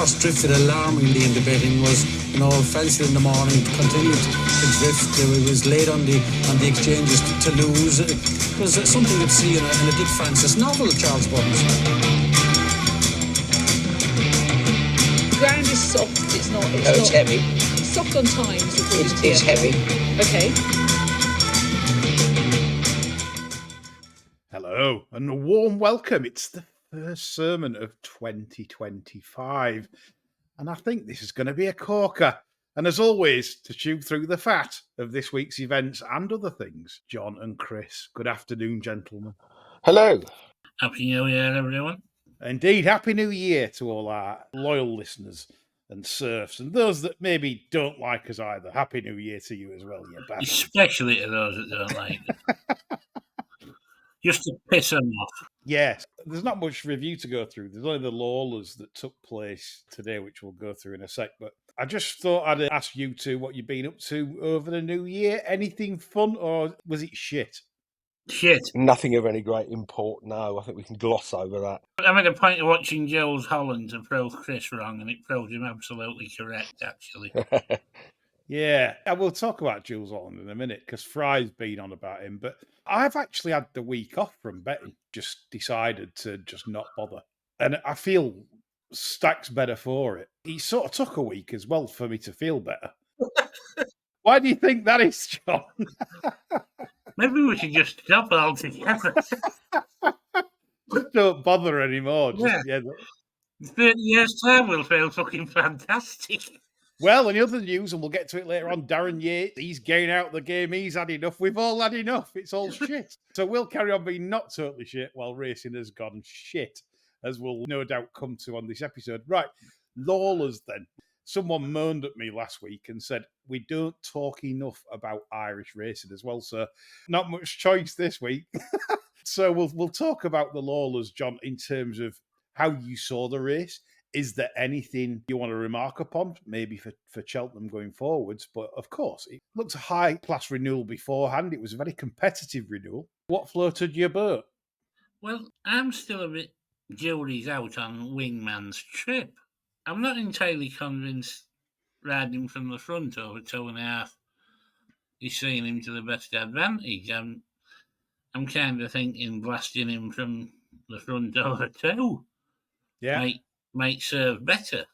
horse drifted alarmingly in the betting was, Festive in the morning continued to drift. It was late on the exchanges to lose. It was something you'd see in a Dick Francis novel, Charles Buttons. The ground is soft. It's heavy. It's soft on times. It's heavy. Okay. Hello and a warm welcome. It's the first sermon of 2025 and I think this is going to be a corker. And as always, to chew through the fat of this week's events and other things, John and Chris. Good afternoon, gentlemen. Hello. Happy New Year, everyone. Indeed, Happy New Year to all our loyal listeners and serfs, and those that maybe don't like us either. Happy New Year to you as well, you bastard. Especially to those that don't like us. Just to piss them off. Yes, there's not much review to go through. There's only the Lawlers that took place today, which we'll go through in a sec. But I just thought I'd ask you two what you've been up to over the new year. Anything fun, or was it shit? Shit. Nothing of any great import, no. I think we can gloss over that. I made a point of watching Jules Holland to prove Chris wrong, and it proved him absolutely correct, actually. Yeah, I will talk about Jules Holland in a minute because Fry's been on about him. But I've actually had the week off from betting, just decided to just not bother. And I feel Stack's better for it. He sort of took a week as well for me to feel better. Why do you think that is, John? Maybe we should just stop altogether. Don't bother anymore. Just, yeah. 30 years' time will feel fucking fantastic. Well, in other news, and we'll get to it later on, Darren Yates, he's getting out the game. He's had enough. We've all had enough. It's all shit. So we'll carry on being not totally shit while racing has gone shit, as we'll no doubt come to on this episode. Right, Lawlers then. Someone moaned at me last week and said, we don't talk enough about Irish racing as well, so not much choice this week. So we'll talk about the Lawlers, John, in terms of how you saw the race. Is there anything you want to remark upon, maybe for Cheltenham going forwards? But of course, it looked a high-class renewal beforehand. It was a very competitive renewal. What floated your boat? Well, I'm still a bit jury's out on Wingman's trip. I'm not entirely convinced riding from the front over 2.5 is seeing him to the best advantage. I'm kind of thinking blasting him from the front over 2 might serve better.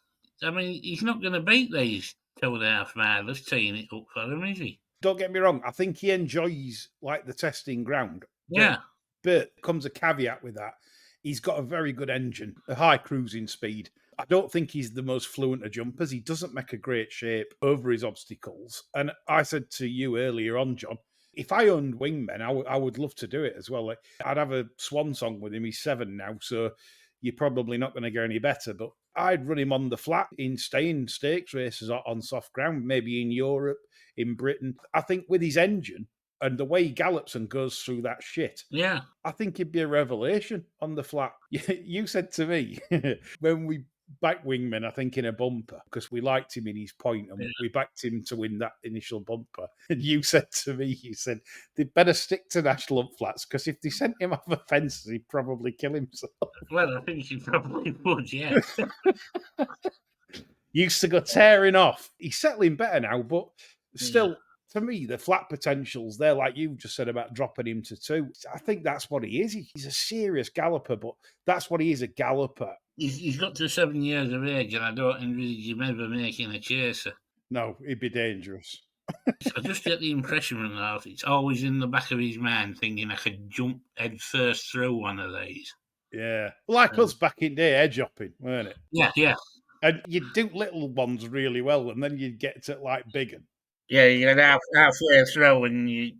I mean, he's not going to beat these 2.5 milers teeing it up for him, is he? Don't get me wrong. I think he enjoys the testing ground. Yeah. But comes a caveat with that. He's got a very good engine, a high cruising speed. I don't think he's the most fluent of jumpers. He doesn't make a great shape over his obstacles. And I said to you earlier on, John, if I owned Wingmen, I would love to do it as well. I'd have a swan song with him. He's 7 now, so you're probably not going to go any better. But I'd run him on the flat in staying stakes races on soft ground, maybe in Europe, in Britain. I think with his engine and the way he gallops and goes through that shit, yeah, I think he'd be a revelation on the flat. You said to me when we backed Wingman, I think in a bumper, because we liked him in his point and we backed him to win that initial bumper. And you said to me, they'd better stick to national flats because if they sent him off the fences, he'd probably kill himself. Well, I think he probably would, yeah. Used to go tearing off. He's settling better now, but still, to me, the flat potentials there, like you just said about dropping him to 2. I think that's what he is. He's a serious galloper, but that's what he is, a galloper. He's got to 7 years of age, and I don't envisage him ever making a chaser. No, it'd be dangerous. I just get the impression from that it's always in the back of his mind thinking I could jump head first through one of these. Yeah. Like us back in day, edge hopping, weren't it? Yeah. And you'd do little ones really well, and then you'd get to big ones. Yeah, you get halfway through and you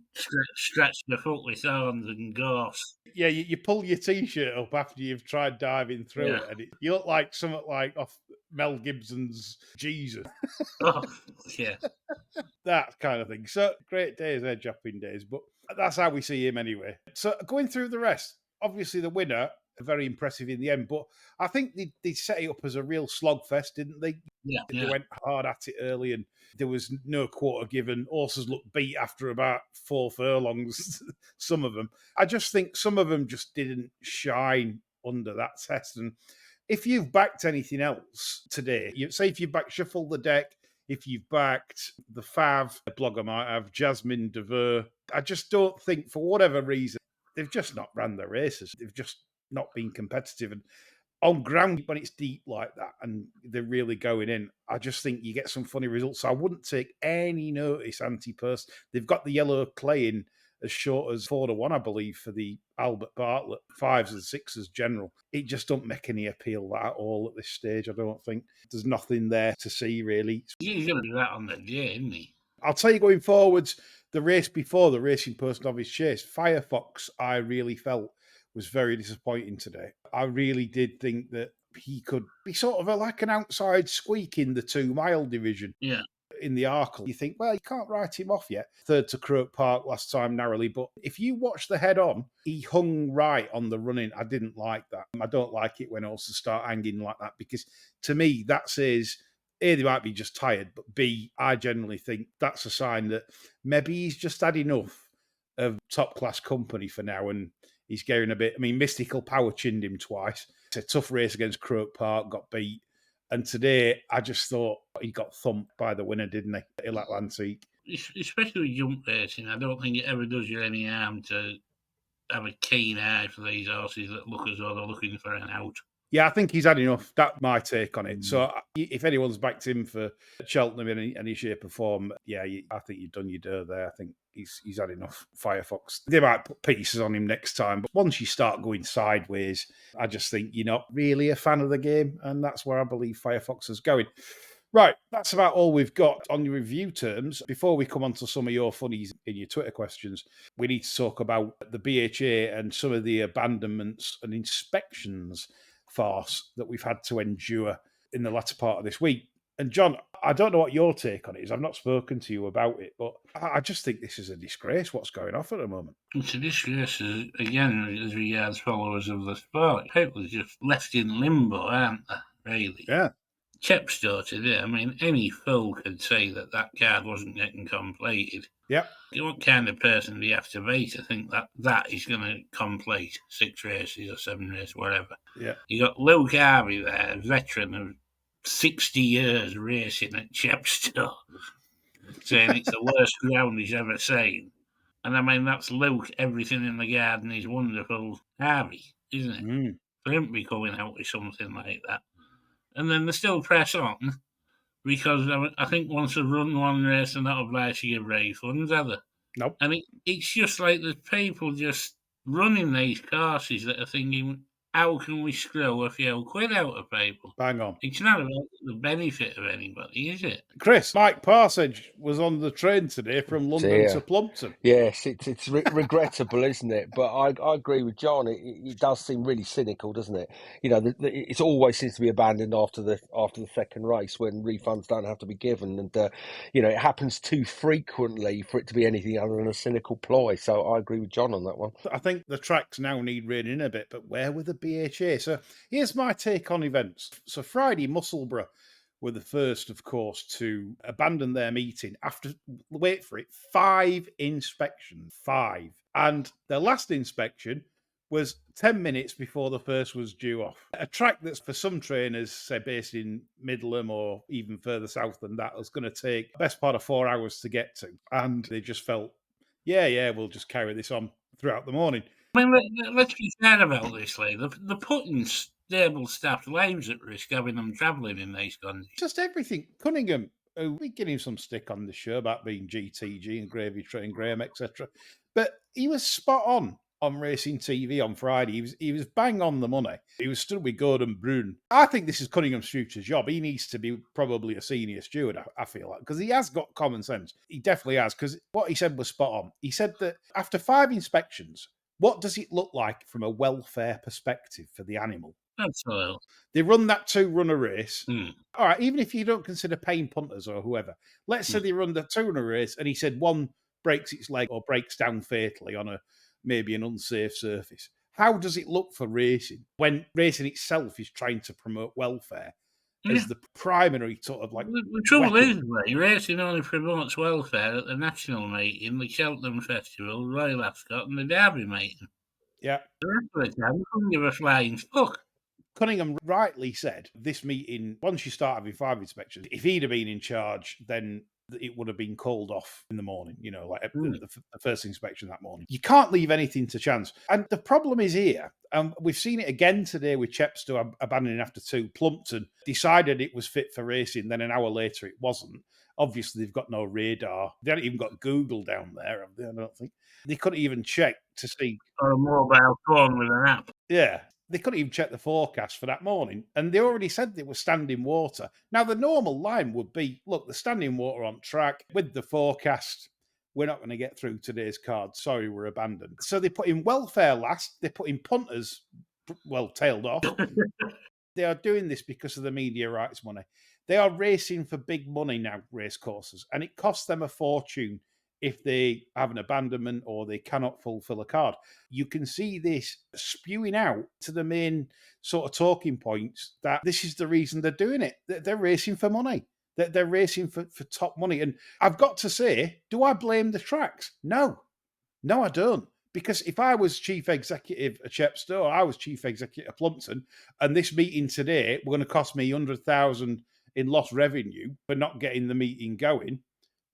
stretch the foot with thorns and gorse. Yeah, you pull your T-shirt up after you've tried diving through it, and you look like something like off Mel Gibson's Jesus. Oh, yeah. That kind of thing. So, great days, edge hopping days, but that's how we see him anyway. So, going through the rest, obviously the winner, very impressive in the end, but I think they set it up as a real slogfest, didn't they? Yeah. They went hard at it early and there was no quarter given. Horses looked beat after about 4 furlongs, some of them. I just think some of them just didn't shine under that test. And if you've backed anything else today, say if you've backed Shuffle the Deck, if you've backed the Fav, the blogger might have, Jasmine Devere, I just don't think, for whatever reason, they've just not ran their races. They've just not been competitive. And on ground, when it's deep like that and they're really going in, I just think you get some funny results. So I wouldn't take any notice anti-Purse. They've got the yellow clay in as short as 4-1, I believe, for the Albert Bartlett 5s and 6s general. It just don't make any appeal at all at this stage, I don't think. There's nothing there to see, really. He's going to do that on the day, isn't he? I'll tell you, going forwards, the race before the Racing Post Novice Chase, Firefox, I really felt was very disappointing today. I really did think that he could be sort of like an outside squeak in the 2 mile division. Yeah. In the Arkle, you think, well, you can't write him off yet. Third to Croke Park last time narrowly, but if you watch the head on, he hung right on the running. I didn't like that. I don't like it when horses start hanging like that, because to me, that says, A, they might be just tired, but B, I generally think that's a sign that maybe he's just had enough of top-class company for now, and he's getting a bit. I mean, Mystical Power chinned him twice. It's a tough race against Croke Park, got beat. And today, I just thought he got thumped by the winner, didn't he? Il Atlantique. Especially with jump racing, I don't think it ever does you any harm to have a keen eye for these horses that look as though they're looking for an out. Yeah, I think he's had enough. That's my take on it. So if anyone's backed him for Cheltenham in any shape or form, yeah, I think you've done your dirt there. I think he's had enough. Firefox. They might put pieces on him next time, but once you start going sideways, I just think you're not really a fan of the game, and that's where I believe Firefox is going. Right, that's about all we've got on your review terms. Before we come on to some of your funnies in your Twitter questions, we need to talk about the BHA and some of the abandonments and inspections farce that we've had to endure in the latter part of this week. And John, I don't know what your take on it is. I've not spoken to you about it, but I just think this is a disgrace what's going off at the moment. It's a disgrace, again, as regards followers of the sport. People are just left in limbo, aren't they, really? Yeah. Chepstow today, I mean, any fool could say that card wasn't getting completed. Yeah. What kind of person do you have to be to think that is going to complete 6 races or 7 races, whatever? Yeah. You got Luke Harvey there, a veteran of 60 years racing at Chepstow, saying it's the worst ground he's ever seen. And I mean, that's Luke, everything in the garden is wonderful Harvey, isn't it? Mm. For him to be coming out with something like that. And then they still press on, because I think once they've run one race, they're not obliged to give refunds, are they? Nope. And it's just like there's people just running these courses that are thinking, how can we screw a few quid out of people? Bang on. It's not about the benefit of anybody, is it? Chris, Mike Parsage was on the train today from London to Plumpton. Yes, it's regrettable, isn't it? But I agree with John. It does seem really cynical, doesn't it? You know, it always seems to be abandoned after the second race when refunds don't have to be given, and you know, it happens too frequently for it to be anything other than a cynical ploy. So I agree with John on that one. I think the tracks now need reining in a bit, but where were the BHA? So here's my take on events. So Friday, Musselburgh were the first, of course, to abandon their meeting after, wait for it, 5 inspections. 5. And their last inspection was 10 minutes before the first was due off. A track that's for some trainers, say based in Midland or even further south than that, was going to take the best part of 4 hours to get to. And they just felt, yeah, we'll just carry this on throughout the morning. I mean, let's be fair about this, Lee. They're putting stable staffed lives at risk having them travelling in these conditions. Just everything. Cunningham, we give him some stick on the show about being GTG and Gravy Train Graham, etc. But he was spot on Racing TV on Friday. He was bang on the money. He was stood with Gordon Brune. I think this is Cunningham's future job. He needs to be probably a senior steward, I feel like, because he has got common sense. He definitely has, because what he said was spot on. He said that after 5 inspections, what does it look like from a welfare perspective for the animal? Absolutely. They run that 2-runner race. Mm. All right, even if you don't consider paying punters or whoever, let's say they run the 2-runner race and he said one breaks its leg or breaks down fatally on maybe an unsafe surface. How does it look for racing when racing itself is trying to promote welfare as the primary sort of like... The trouble is, racing only promotes welfare at the national meeting, the Cheltenham Festival, Royal Ascot and the Derby meeting. Yeah. The rest of the time, we couldn't give a flying fuck. Cunningham rightly said this meeting, once you start having 5 inspections, if he'd have been in charge, then it would have been called off in the morning, like the first inspection that morning. You can't leave anything to chance. And the problem is here, and we've seen it again today with Chepstow abandoning after 2. Plumpton decided it was fit for racing, then an hour later it wasn't. Obviously, they've got no radar. They haven't even got Google down there, have they? I don't think. They couldn't even check to see. Or a mobile phone with an app. Yeah. They couldn't even check the forecast for that morning. And they already said they were standing water. Now, the normal line would be, look, the standing water on track with the forecast. We're not going to get through today's card. Sorry, we're abandoned. So they put in welfare last. They put in punters, tailed off. They are doing this because of the media rights money. They are racing for big money now, race courses. And it costs them a fortune if they have an abandonment or they cannot fulfill a card. You can see this spewing out to the main sort of talking points that this is the reason they're doing it. They're racing for money. They're racing for top money. And I've got to say, do I blame the tracks? No, I don't. Because if I was chief executive at Chepstow, or I was chief executive at Plumpton, and this meeting today were going to cost me 100,000 in lost revenue for not getting the meeting going,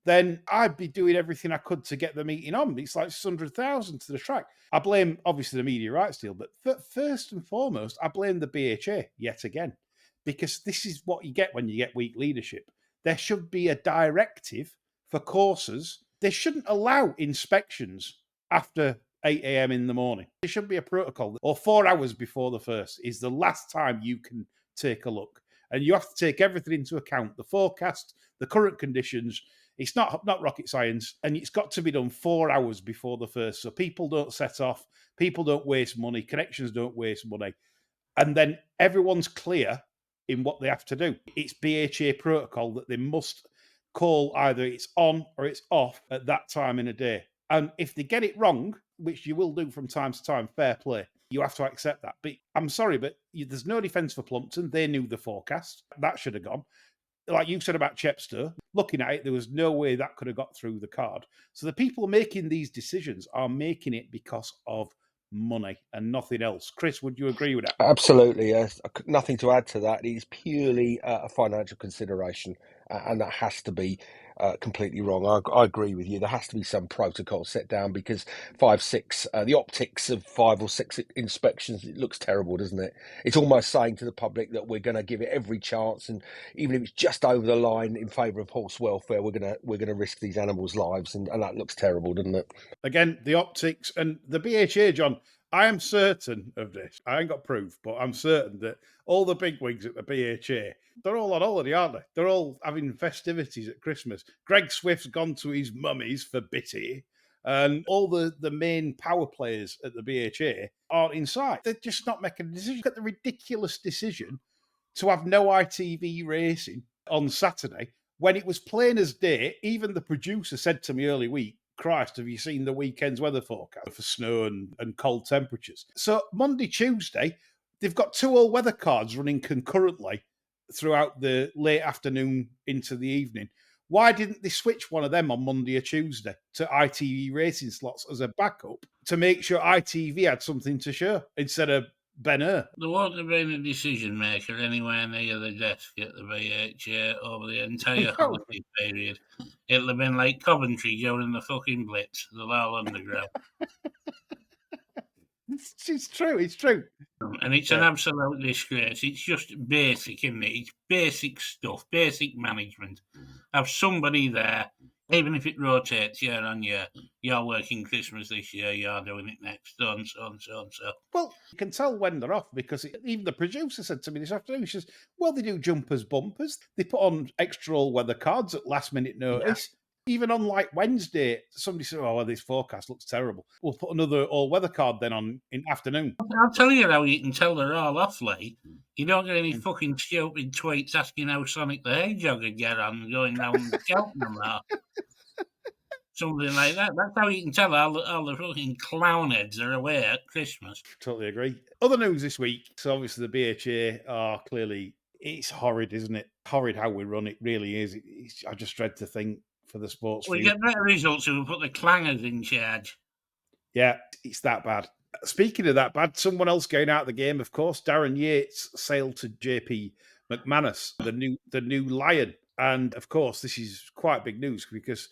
then I'd be doing everything I could to get the meeting on. It's like 600,000 to the track. I blame, obviously, the media rights deal, but first and foremost, I blame the BHA yet again, because this is what you get when you get weak leadership. There should be a directive for courses. They shouldn't allow inspections after 8 a.m. in the morning. There should be a protocol, or 4 hours before the first is the last time you can take a look. And you have to take everything into account, the forecast, the current conditions. It's not rocket science, and it's got to be done 4 hours before the first, so people don't set off, people don't waste money, connections don't waste money, and then everyone's clear in what they have to do. It's BHA protocol that they must call either it's on or it's off at that time in a day. And if they get it wrong, which you will do from time to time, fair play, you have to accept that. But I'm sorry, but there's no defence for Plumpton. They knew the forecast. That should have gone. Like you said about Chepstow, looking at it, there was no way that could have got through the card. So the people making these decisions are making it because of money and nothing else. Chris, would you agree with that? Absolutely. Yes. Nothing to add to that. It's purely a financial consideration, and that has to be completely wrong. I agree with you. There has to be some protocol set down, because 5, 6, the optics of 5 or 6 inspections, it looks terrible, doesn't it? It's almost saying to the public that we're going to give it every chance, and even if it's just over the line in favour of horse welfare, we're going to risk these animals' lives, and that looks terrible, doesn't it? Again, the optics and the BHA, John. I am certain of this. I ain't got proof, but I'm certain that all the bigwigs at the BHA, they're all on holiday, aren't they? They're all having festivities at Christmas. Greg Swift's gone to his mummy's for Bitty, and all the main power players at the BHA aren't in sight. They're just not making a decision. Look at the ridiculous decision to have no ITV racing on Saturday when it was plain as day. Even the producer said to me early week, Christ, have you seen the weekend's weather forecast for snow and cold temperatures? So Monday, Tuesday, they've got 2 all-weather cards running concurrently throughout the late afternoon into the evening. Why didn't they switch one of them on Monday or Tuesday to ITV racing slots as a backup to make sure ITV had something to show instead of Ben Hur? There won't have been a decision maker anywhere near the desk at the BHA over the entire holiday period. It'll have been like Coventry during the fucking Blitz, the Lowell Underground. It's true. And it's an absolute disgrace. It's just basic, isn't it? It's basic stuff, basic management. Have somebody there, even if it rotates year on year. You're working Christmas this year, you're doing it next, so and so and so and so. Well, you can tell when they're off, because even the producer said to me this afternoon, she says, well, they do jumpers, bumpers. They put on extra all-weather cards at last-minute notice. Yeah. Even on like Wednesday, somebody said, oh, well, this forecast looks terrible. We'll put another all-weather card then on in afternoon. I'll tell you how you can tell they're all off, Lee. You don't get any fucking stupid tweets asking how Sonic the Hedgehog would get on going down Cheltenham or something like that. That's how you can tell all the fucking clown heads are away at Christmas. Totally agree. Other news this week. So obviously the BHA are clearly, it's horrid, isn't it? Horrid how we run it, really is. I just dread to think for the sports. We get better results if we put the clangers in charge. Yeah, it's that bad. Speaking of that, bad, someone else going out of the game, of course, Darren Yates sailed to JP McManus, the new Lion. And of course, this is quite big news because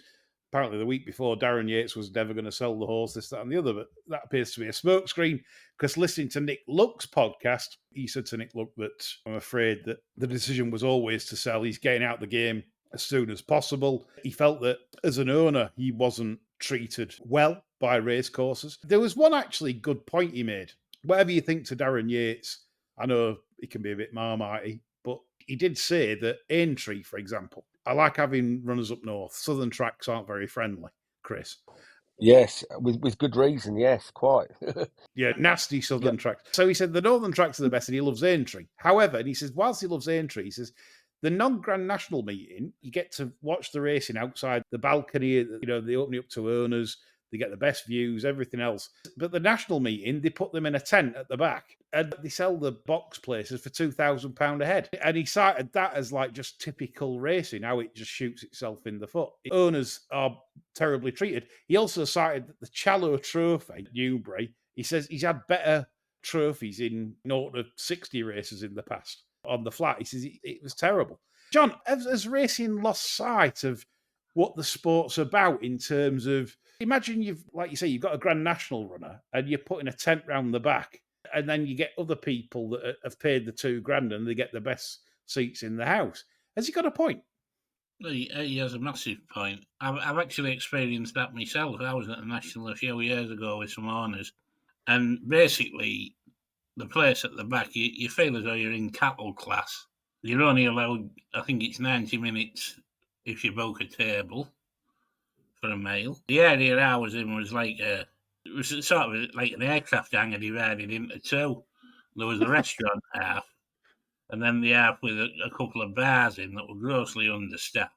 apparently the week before, Darren Yates was never going to sell the horse, this, that, and the other. But that appears to be a smokescreen because listening to Nick Luck's podcast, he said to Nick Luck that I'm afraid that the decision was always to sell. He's getting out the game as soon as possible. He felt that as an owner, he wasn't treated well by racecourses. There was one actually good point he made. Whatever you think to Darren Yates, I know he can be a bit marmitey, but he did say that Aintree, for example, I like having runners up north. Southern tracks aren't very friendly, Chris. Yes, with good reason. Yes, quite. Yeah, nasty southern tracks. So he said the northern tracks are the best and he loves Aintree. However, and he says, whilst he loves Aintree, he says, the non-Grand National meeting, you get to watch the racing outside the balcony, you know, they open it up to owners, they get the best views, everything else. But the national meeting, they put them in a tent at the back and they sell the box places for £2,000 a head. And he cited that as like just typical racing, how it just shoots itself in the foot. Owners are terribly treated. He also cited that the Challow Trophy, Newbury, he says he's had better trophies in 0 to 60 races in the past on the flat. He says it was terrible. John, has racing lost sight of what the sport's about in terms of, imagine you've, like you say, you've got a Grand National runner and you're putting a tent round the back and then you get other people that have paid the £2,000 and they get the best seats in the house. Has he got a point? He has a massive point. I've actually experienced that myself. I was at the National a few years ago with some owners, and basically the place at the back, you feel as though you're in cattle class. You're only allowed, I think it's 90 minutes if you book a table for a meal. The area I was in was like it was sort of like an aircraft hangar divided into two. There was the restaurant half, and then the half with a couple of bars in that were grossly understaffed.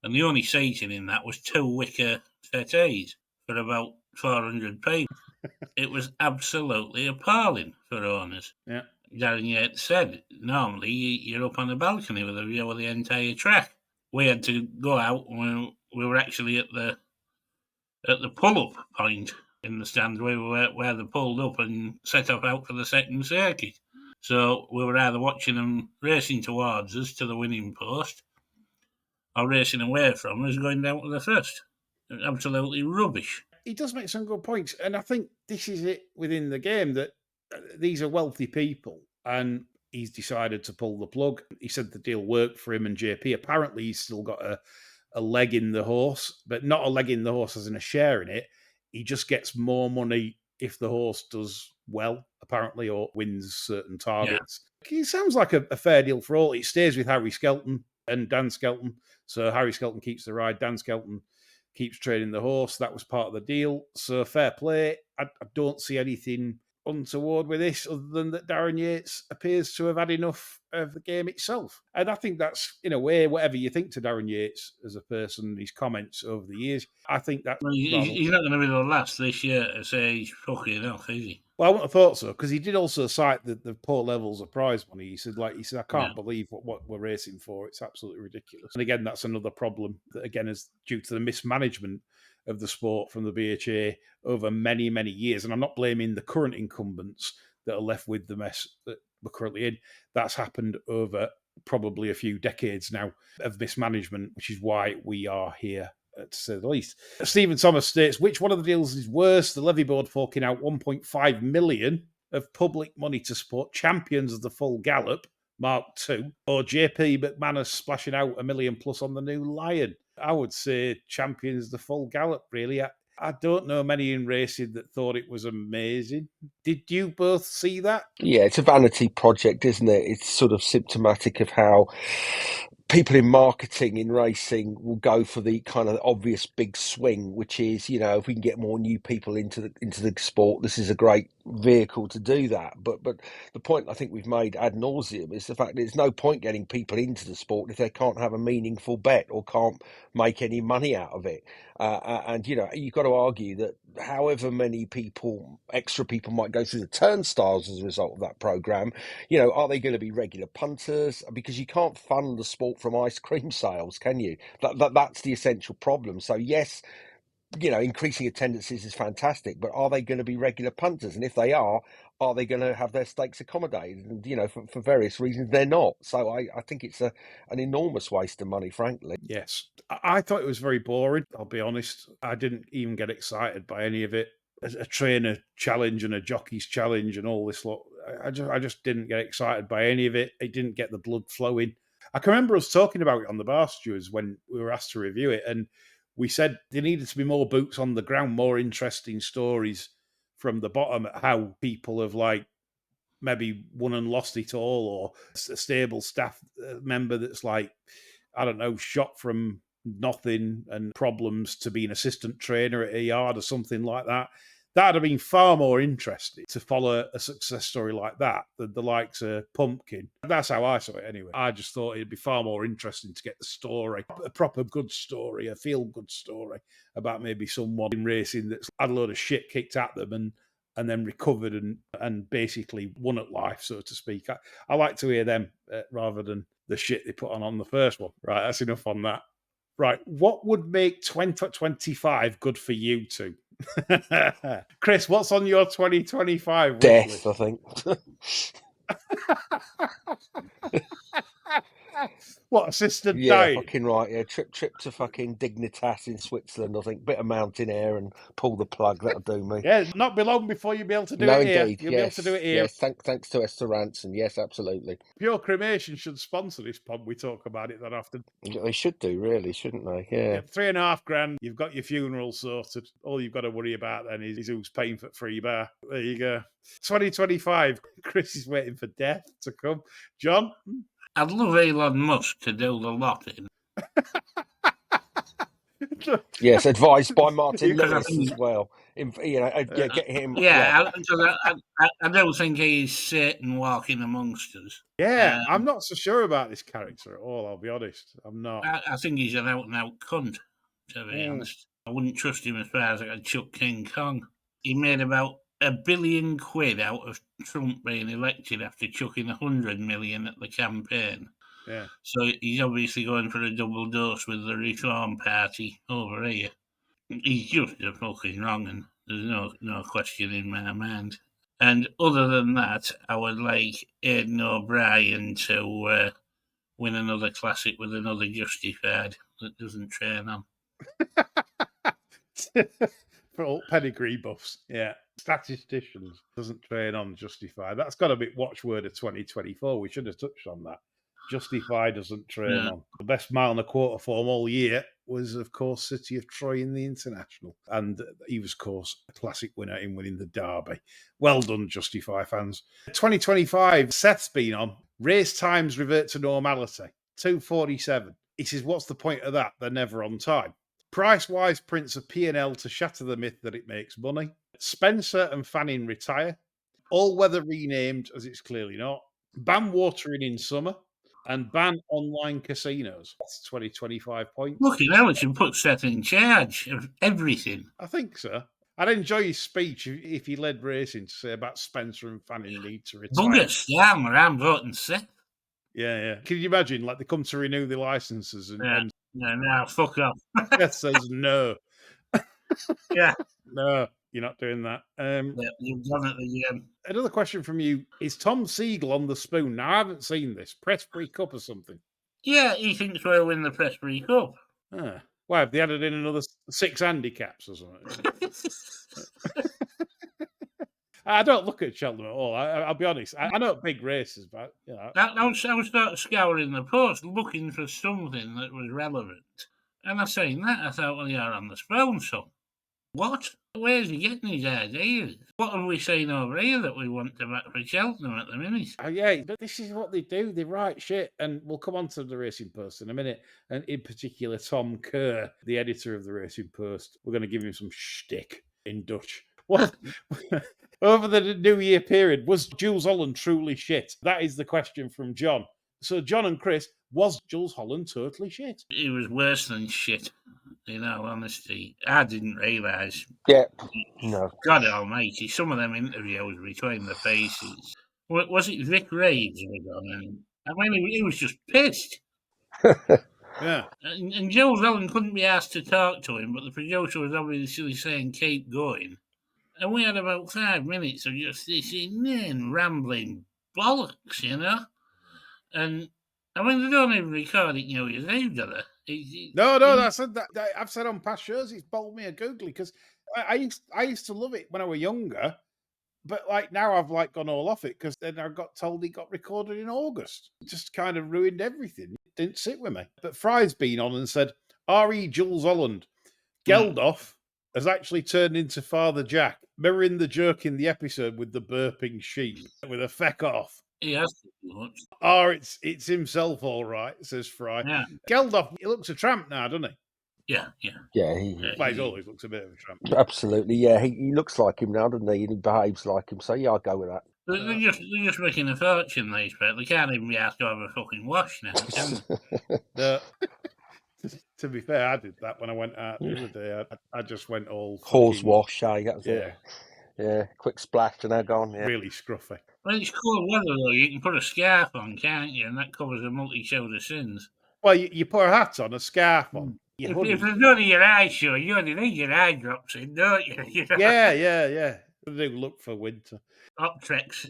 And the only seating in that was 2 wicker settees for about 400 people. It was absolutely appalling for owners. Yeah. Darren Yates said, normally you're up on the balcony with a view of the entire track. We had to go out when we were actually at the pull-up point in the stand where they pulled up and set off out for the second circuit. So we were either watching them racing towards us to the winning post or racing away from us going down to the first. Absolutely rubbish. He does make some good points. And I think this is it within the game, that these are wealthy people and he's decided to pull the plug. He said the deal worked for him and JP. Apparently he's still got a leg in the horse, but not a leg in the horse as in a share in it. He just gets more money if the horse does well, apparently, or wins certain targets. Yeah. It sounds like a fair deal for all. It stays with Harry Skelton and Dan Skelton. So Harry Skelton keeps the ride, Dan Skelton keeps training the horse. That was part of the deal. So fair play. I don't see anything untoward with this other than that Darren Yates appears to have had enough of the game itself. And I think that's, in a way, whatever you think to Darren Yates as a person, his comments over the years, I think that's... Well, he's not going to be the last this year to say he's fucking enough, is he? Well, I wouldn't have thought so, because he did also cite the poor levels of prize money. He said, I can't believe what we're racing for. It's absolutely ridiculous. And again, that's another problem that, again, is due to the mismanagement of the sport from the BHA over many, many years. And I'm not blaming the current incumbents that are left with the mess that we're currently in. That's happened over probably a few decades now of mismanagement, which is why we are here, to say the least. Stephen Thomas states, which one of the deals is worse? The levy board forking out 1.5 million of public money to support champions of the full gallop, Mark II, or JP McManus splashing out $1 million plus on the new Lion? I would say champions of the full gallop, really. I don't know many in racing that thought it was amazing. Did you both see that? Yeah, it's a vanity project, isn't it? It's sort of symptomatic of how people in marketing in racing will go for the kind of obvious big swing, which is, if we can get more new people into the sport, this is a great vehicle to do that. But the point I think we've made ad nauseum is the fact that there's no point getting people into the sport if they can't have a meaningful bet or can't make any money out of it. And you've got to argue that however many extra people might go through the turnstiles as a result of that program, are they going to be regular punters? Because you can't fund the sport from ice cream sales, can you? That's the essential problem. So yes, increasing attendances is fantastic, but are they going to be regular punters? And if they are they going to have their stakes accommodated? And, for various reasons, they're not. So I think it's an enormous waste of money, frankly. Yes. I thought it was very boring, I'll be honest. I didn't even get excited by any of it. A trainer challenge and a jockey's challenge and all this lot. I just didn't get excited by any of it. It didn't get the blood flowing. I can remember us talking about it on the Bar Stewards when we were asked to review it, and we said there needed to be more boots on the ground, more interesting stories from the bottom at how people have maybe won and lost it all, or a stable staff member that's I don't know, shot from nothing and problems to be an assistant trainer at a yard or something like that. That'd have been far more interesting to follow a success story like that than the likes of Pumpkin. That's how I saw it anyway. I just thought it'd be far more interesting to get the story, a proper good story, a feel-good story about maybe someone in racing that's had a load of shit kicked at them and then recovered and basically won at life, so to speak. I like to hear them rather than the shit they put on the first one. Right, that's enough on that. Right, what would make 2025 good for you two? Chris, what's on your 2025 wish Death, list? I think. What, assistant Yeah, dying? fucking right. Yeah, trip to fucking Dignitas in Switzerland. I think bit of mountain air and pull the plug. That'll do me. Yeah, not be long before you'll be able to do No, it here. indeed. You'll Yes, be able to do it here. yes. Thanks to Esther Ranson. Yes, absolutely. Pure Cremation should sponsor this pod. We talk about it that often. They should do, really, shouldn't they? Yeah. Get $3,500. You've got your funeral sorted. All you've got to worry about then is who's paying for free bar. There you go. 2025. Chris is waiting for death to come. John? I'd love Elon Musk to do the lot in. Yes, advised by Martin Because Lewis as well. Get him. Yeah, I don't think he's Satan walking amongst us. Yeah, I'm not so sure about this character at all, I'll be honest. I'm not. I think he's an out-and-out cunt, to be honest. I wouldn't trust him as far as I could chuck King Kong. He made about £1 billion out of Trump being elected after chucking 100 million at the campaign. Yeah. So he's obviously going for a double dose with the Reform Party over here. He's just a fucking wrong, and there's no question in my mind. And other than that, I would like Aidan O'Brien to win another classic with another Justified that doesn't train on. For all pedigree buffs, yeah. Statisticians doesn't train on Justified. That's got a bit watchword of 2024. We should have touched on that. Justified doesn't train on. The best mile and a quarter form all year was, of course, City of Troy in the International. And he was, of course, a classic winner in winning the Derby. Well done, Justify fans. 2025, Seth's been on. Race times revert to normality. 2:47. He says, what's the point of that? They're never on time. Price-wise prints a P&L to shatter the myth that it makes money. Spencer and Fanning retire. All-weather renamed, as it's clearly not. Ban watering in summer. And ban online casinos. That's 2025 points. Look, now it should put Seth in charge of everything. I think so. I'd enjoy his speech if he led racing to say about Spencer and Fanning need to retire. Bugger Starmer, I'm voting Seth. Yeah. Can you imagine, they come to renew the licenses and no, fuck off. Seth says no. Yeah. No, you're not doing that. You've done it again. Another question from you. Is Tom Siegel on the spoon? Now, I haven't seen this. Pressbury Cup or something? Yeah, he thinks we'll win the Pressbury Cup. Why, have they added in another 6 handicaps or something? I don't look at Cheltenham at all. I'll be honest. I know big races, but, I was sort of scouring the post, looking for something that was relevant. And I seen that, I thought, well, you're on the spoon, son. What? Where's he getting his ideas? What have we seen over here that we want to back for Cheltenham at the minute? Yeah, but this is what they do. They write shit. And we'll come on to the Racing Post in a minute. And in particular, Tom Kerr, the editor of the Racing Post. We're going to give him some shtick in Dutch. What? Over the New Year period, was Jules Holland truly shit? That is the question from John. So, John and Chris, was Jules Holland totally shit? He was worse than shit, in all honesty. I didn't realise. Yeah, no. God almighty, some of them interviews between the faces. Was it Vic Reeves was on? I mean, he was just pissed. Yeah. And Jules Ellen couldn't be asked to talk to him, but the producer was obviously saying, keep going. And we had about 5 minutes of just this inane rambling bollocks, you know? And I mean, they don't even record it New Year's Eve, do they? No, I said that. I've said on past shows, it's bowled me a googly because I used to love it when I was younger, but like now I've like gone all off it because then I got told it got recorded in August. It just kind of ruined everything. It didn't sit with me. But Fry's been on and said, R.E. Jules Holland, Geldof has actually turned into Father Jack, mirroring the joke in the episode with the burping sheep with a feck off. He has to do much. Oh, it's himself, all right, says Fry. Yeah. Geldof, he looks a tramp now, doesn't he? Yeah. Yeah, Well, he always looks a bit of a tramp. absolutely. Yeah, he looks like him now, doesn't he? And he behaves like him. So yeah, I'll go with that. They're just making a fortune, these people. They can't even be asked to have a fucking wash now, can they? To be fair, I did that when I went out the other day. I just went all Horse fucking, wash, that was it. Yeah, quick splash and they're gone. Yeah. really scruffy. Well, it's cold weather, though. You can put a scarf on, can't you? And that covers a multitude of sins. Well, you put a hat on, a scarf on. If there's none of your eyes show, you only need your eye drops in, don't you? You know? Yeah. They do look for winter. Optrex.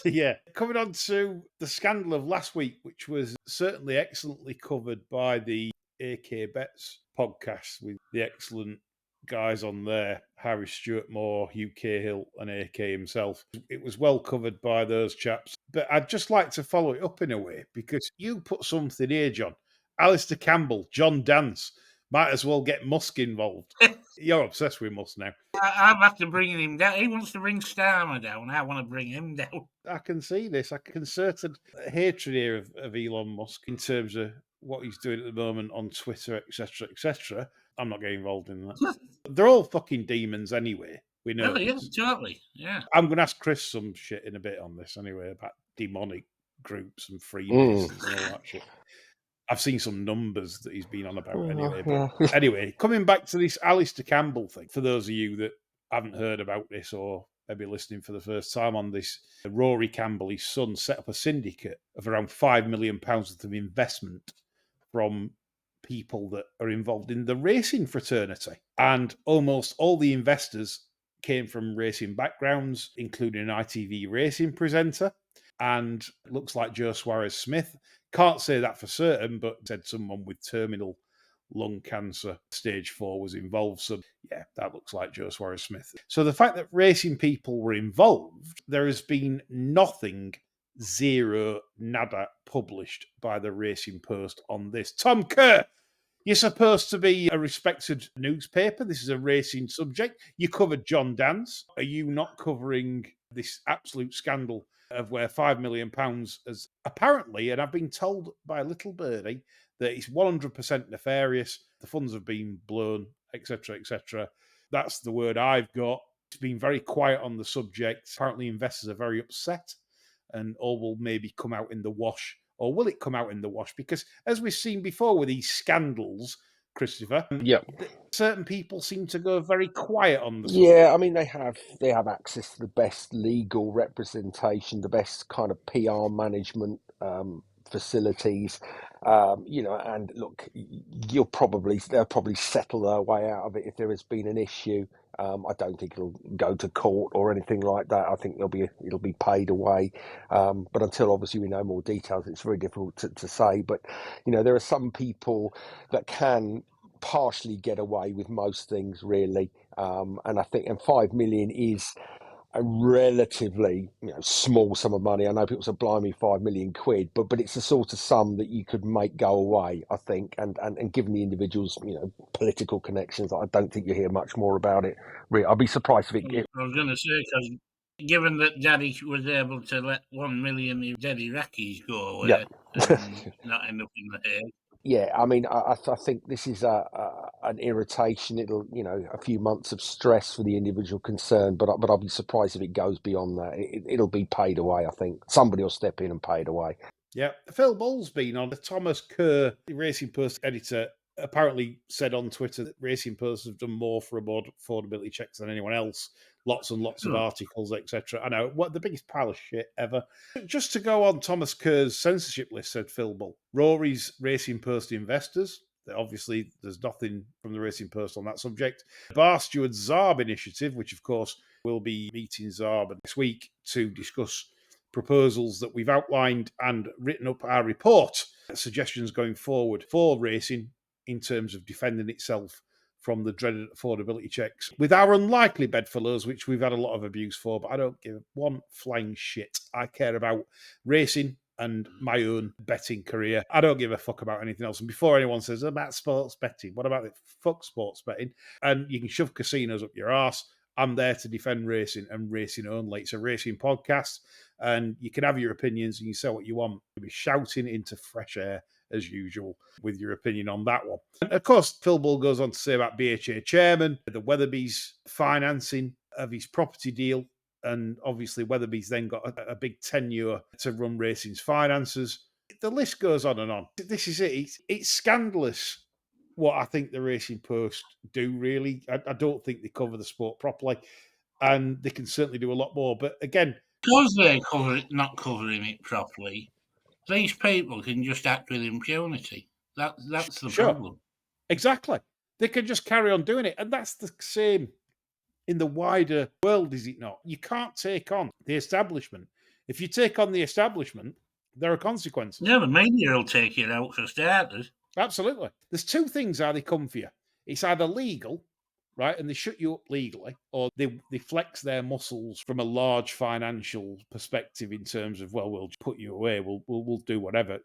Yeah. Coming on to the scandal of last week, which was certainly excellently covered by the AK Bets podcast with the excellent guys on there, Harry Stewart Moore, UK Hill, and AK himself. It was well covered by those chaps. But I'd just like to follow it up in a way, because you put something here, John. Alistair Campbell, John Dance, might as well get Musk involved. You're obsessed with Musk now. I'm after bringing him down. He wants to bring Starmer down. I want to bring him down. I can see this. I can certain hatred here of Elon Musk in terms of what he's doing at the moment on Twitter, etc., etc. I'm not getting involved in that. They're all fucking demons anyway. We know. Oh, yeah, totally. Yeah. I'm going to ask Chris some shit in a bit on this anyway about demonic groups and Freemasons and all that shit. I've seen some numbers that he's been on about anyway. But anyway, coming back to this Alistair Campbell thing, for those of you that haven't heard about this or maybe listening for the first time on this, Rory Campbell, his son, set up a syndicate of around £5 million worth of investment from people that are involved in the racing fraternity. And almost all the investors came from racing backgrounds, including an ITV racing presenter. And it looks like Joe Suarez-Smith. Can't say that for certain, but said someone with terminal lung cancer, stage 4, was involved. So, yeah, that looks like Joe Suarez-Smith. So the fact that racing people were involved, there has been nothing, zero, nada, published by the Racing Post on this. Tom Kerr, you're supposed to be a respected newspaper. This is a racing subject. You covered John Dance. Are you not covering this absolute scandal of where £5 million has apparently, and I've been told by a little birdie, that it's 100% nefarious. The funds have been blown, etc., etc. That's the word I've got. It's been very quiet on the subject. Apparently investors are very upset and all will maybe come out in the wash. Or will it come out in the wash? Because as we've seen before with these scandals, Christopher, certain people seem to go very quiet on the subject. Yeah, I mean they have access to the best legal representation, the best kind of PR management facilities, and look, they'll probably settle their way out of it if there has been an issue. I don't think it'll go to court or anything like that. I think it'll be paid away. But until obviously we know more details, it's very difficult to say. But there are some people that can partially get away with most things, really. And I think 5 million is a relatively small sum of money. I know people say, blimey, £5 million, but it's the sort of sum that you could make go away, I think, and given the individual's political connections, I don't think you hear much more about it. Really, I'd be surprised if it. I was going to say, because given that Daddy was able to let 1 million of dead Iraqis go away and not end up in the Hague. Yeah, I mean, I think this is an irritation. It'll, a few months of stress for the individual concerned, but I'll be surprised if it goes beyond that. It'll be paid away, I think. Somebody will step in and pay it away. Yeah. Phil Bull's been on. Thomas Kerr, the Racing Post editor, apparently said on Twitter that Racing Post have done more for affordability checks than anyone else, lots and lots of articles, etc. I know, what the biggest pile of shit ever. Just to go on Thomas Kerr's censorship list, said Phil Bull. Rory's Racing Post investors. Obviously, there's nothing from the Racing Post on that subject. Bar Steward's Zarb initiative, which of course will be meeting Zarb next week to discuss proposals that we've outlined and written up our report, suggestions going forward for racing in terms of defending itself from the dreaded affordability checks with our unlikely bedfellows, which we've had a lot of abuse for, but I don't give one flying shit. I care about racing and my own betting career. I don't give a fuck about anything else. And before anyone says about sports betting, what about it? Fuck sports betting. And you can shove casinos up your arse. I'm there to defend racing and racing only. It's a racing podcast, and you can have your opinions and you say what you want. You'll be shouting into fresh air as usual with your opinion on that one. And of course, Phil Bull goes on to say about BHA chairman, the Weatherby's financing of his property deal. And obviously, Weatherby's then got a big tenure to run racing's finances. The list goes on and on. This is it. It's scandalous what I think the Racing Post do, really. I don't think they cover the sport properly, and they can certainly do a lot more. But again, because they're not covering it properly, these people can just act with impunity. That's the problem. Exactly. They can just carry on doing it. And that's the same in the wider world, is it not? You can't take on the establishment. If you take on the establishment, there are consequences. Yeah, the media will take it out for starters. Absolutely. There's two things how they come for you. It's either legal, right, and they shut you up legally, or they flex their muscles from a large financial perspective in terms of, well, we'll put you away, we'll do whatever,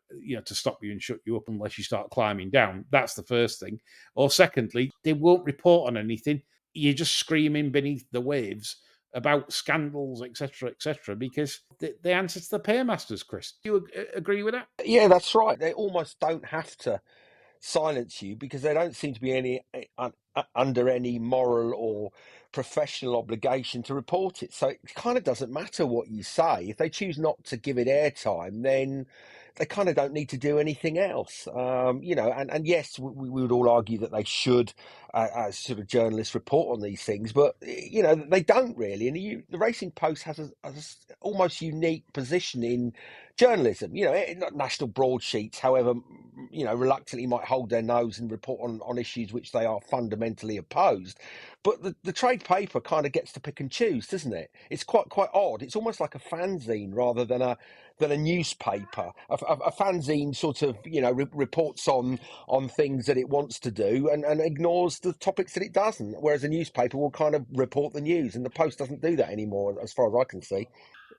to stop you and shut you up unless you start climbing down. That's the first thing. Or secondly, they won't report on anything. You're just screaming beneath the waves about scandals, etc., because they answer to the paymasters, Chris. Do you agree with that? Yeah, that's right. They almost don't have to silence you because they don't seem to be under any moral or professional obligation to report it. So it kind of doesn't matter what you say. If they choose not to give it airtime, then they kind of don't need to do anything else. And yes, we would all argue that they should, as sort of journalists, report on these things, but they don't really. And the Racing Post has a almost unique position in journalism. Not national broadsheets, however, reluctantly might hold their nose and report on issues which they are fundamentally opposed. But the trade paper kind of gets to pick and choose, doesn't it? It's quite odd. It's almost like a fanzine rather than a newspaper. A fanzine sort of reports on things that it wants to do and ignores the topics that it doesn't. Whereas a newspaper will kind of report the news, and the Post doesn't do that anymore, as far as I can see.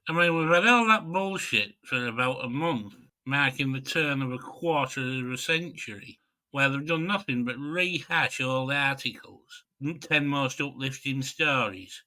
I mean, we've had all that bullshit for about a month, marking the turn of a quarter of a century, where they've done nothing but rehash old articles. 10 most uplifting stories.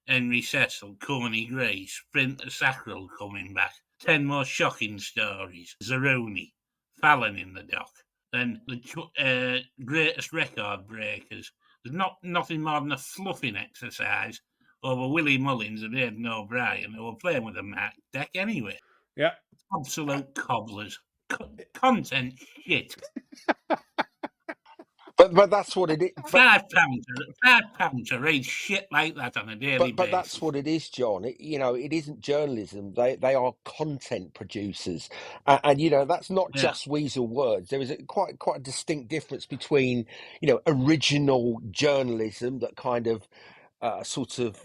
Henry Cecil, Corny Gray, Sprinter Sackrell coming back. 10 more shocking stories. Zeroni, Fallon in the dock. Then the greatest record breakers. There's nothing more than a fluffing exercise over Willie Mullins and Aidan O'Brien, who were playing with a marked deck anyway. Yeah. Absolute cobblers. Content shit. But that's what it is. £5 to read shit like that on a daily basis. But that's what it is, John. It isn't journalism. They are content producers, and that's not just weasel words. There is quite a distinct difference between original journalism that kind of sort of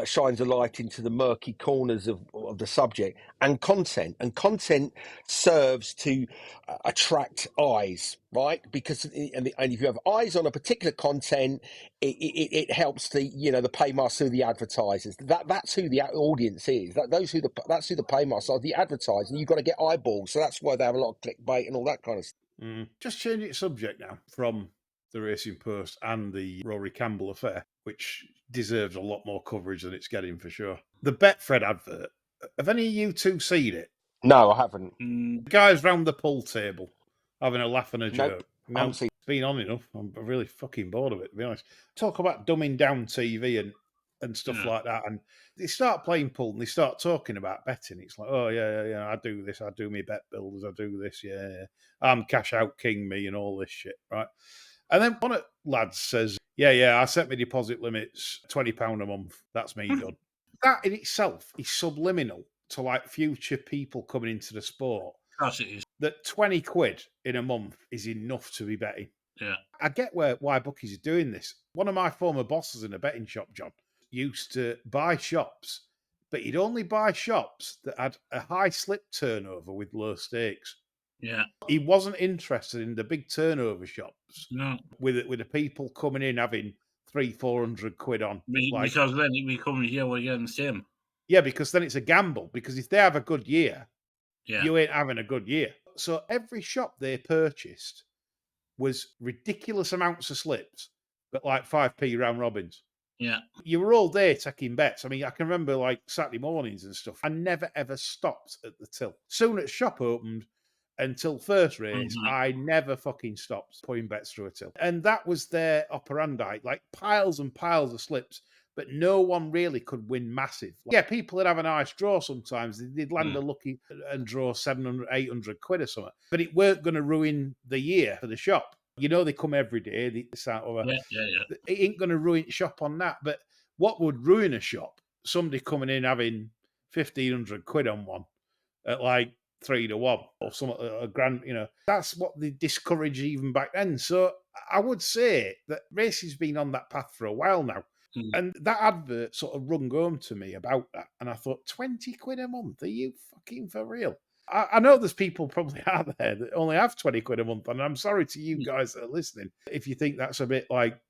shines a light into the murky corners of the subject, and content serves to attract eyes, right? Because and if you have eyes on a particular content, it helps the paymaster, the advertisers. That's who the audience is. That's who the paymasters are, the advertisers. And you've got to get eyeballs, so that's why they have a lot of clickbait and all that kind of stuff. Just changing the subject now from the Racing Post and the Rory Campbell affair, which deserves a lot more coverage than it's getting for sure. The Betfred advert. Have any of you two seen it? No, I haven't. The guys round the pool table having a laugh and a joke. No, it's been on enough. I'm really fucking bored of it, to be honest. Talk about dumbing down TV and stuff like that. And they start playing pool and they start talking about betting. It's like, oh, yeah, I do this. I do me bet builders. I do this, yeah. I'm cash out king, me, and all this shit, right? And then one of the lads says, yeah, I set my deposit limits £20 a month. That's me done. That in itself is subliminal to like future people coming into the sport. Of course it is. That 20 quid in a month is enough to be betting. Yeah. I get why bookies are doing this. One of my former bosses in a betting shop, John, used to buy shops, but he'd only buy shops that had a high slip turnover with low stakes. Yeah. He wasn't interested in the big turnover shops. No. With the people coming in having 300-400 quid on. Because then it becomes you against him. Yeah, because then it's a gamble. Because if they have a good year, Yeah. you ain't having a good year. So every shop they purchased was ridiculous amounts of slips, but like 5p round robins. Yeah. You were all day taking bets. I mean, I can remember like Saturday mornings and stuff. I never ever stopped at the till. Soon as shop opened until first race, I never fucking stopped putting bets through a till. And that was their operandi, like piles and piles of slips, but no one really could win massive. Yeah, people would have a nice draw sometimes. They'd land a lucky and draw 700, 800 quid or something. But it weren't going to ruin the year for the shop. You know, they come every day. It ain't going to ruin shop on that. But what would ruin a shop? Somebody coming in having 1,500 quid on one at like 3-1 or something, a grand, you know. That's what they discourage even back then. So I would say that racing's been on that path for a while now. And that advert sort of rung home to me about that. And I thought, 20 quid a month? Are you fucking for real? I know there's people probably out there that only have 20 quid a month. And I'm sorry to you guys that are listening if you think that's a bit like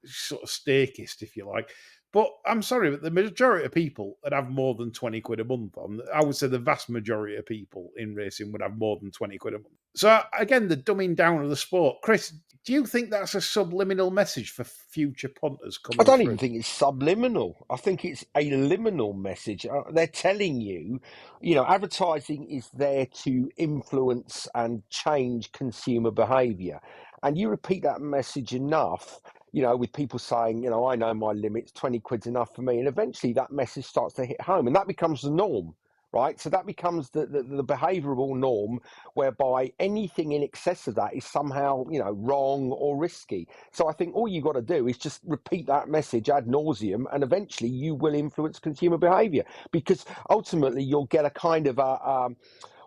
sort of stakist, if you like. But I'm sorry, but the majority of people that have more than 20 quid a month on, I would say the vast majority of people in racing would have more than 20 quid a month. So again, the dumbing down of the sport. Chris, do you think that's a subliminal message for future punters coming I don't through? even think it's subliminal. I think it's a liminal message. They're telling you, you know, advertising is there to influence and change consumer behaviour. And you repeat that message enough, you know, with people saying, you know, I know my limits, 20 quid's enough for me. And eventually that message starts to hit home and that becomes the norm, right? So that becomes the behavioural norm whereby anything in excess of that is somehow, you know, wrong or risky. So I think all you've got to do is just repeat that message ad nauseum and eventually you will influence consumer behaviour because ultimately you'll get a kind of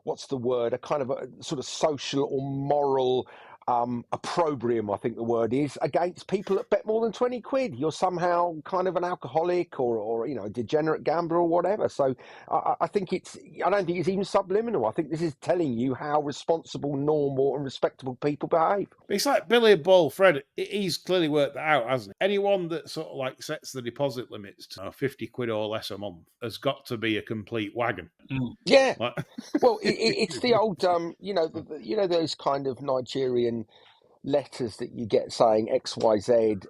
what's the word? A kind of a sort of social or moral opprobrium, I think the word is, against people that bet more than 20 quid. You're somehow kind of an alcoholic or you know, a degenerate gambler or whatever. So I think I don't think it's even subliminal. I think this is telling you how responsible, normal and respectable people behave. It's like Billy Bull, Fred, he's clearly worked that out, hasn't he? Anyone that sort of like sets the deposit limits to 50 quid or less a month has got to be a complete wagon. Yeah. Like, well, it's the old, you know, you know, those kind of Nigerian letters that you get saying XYZ,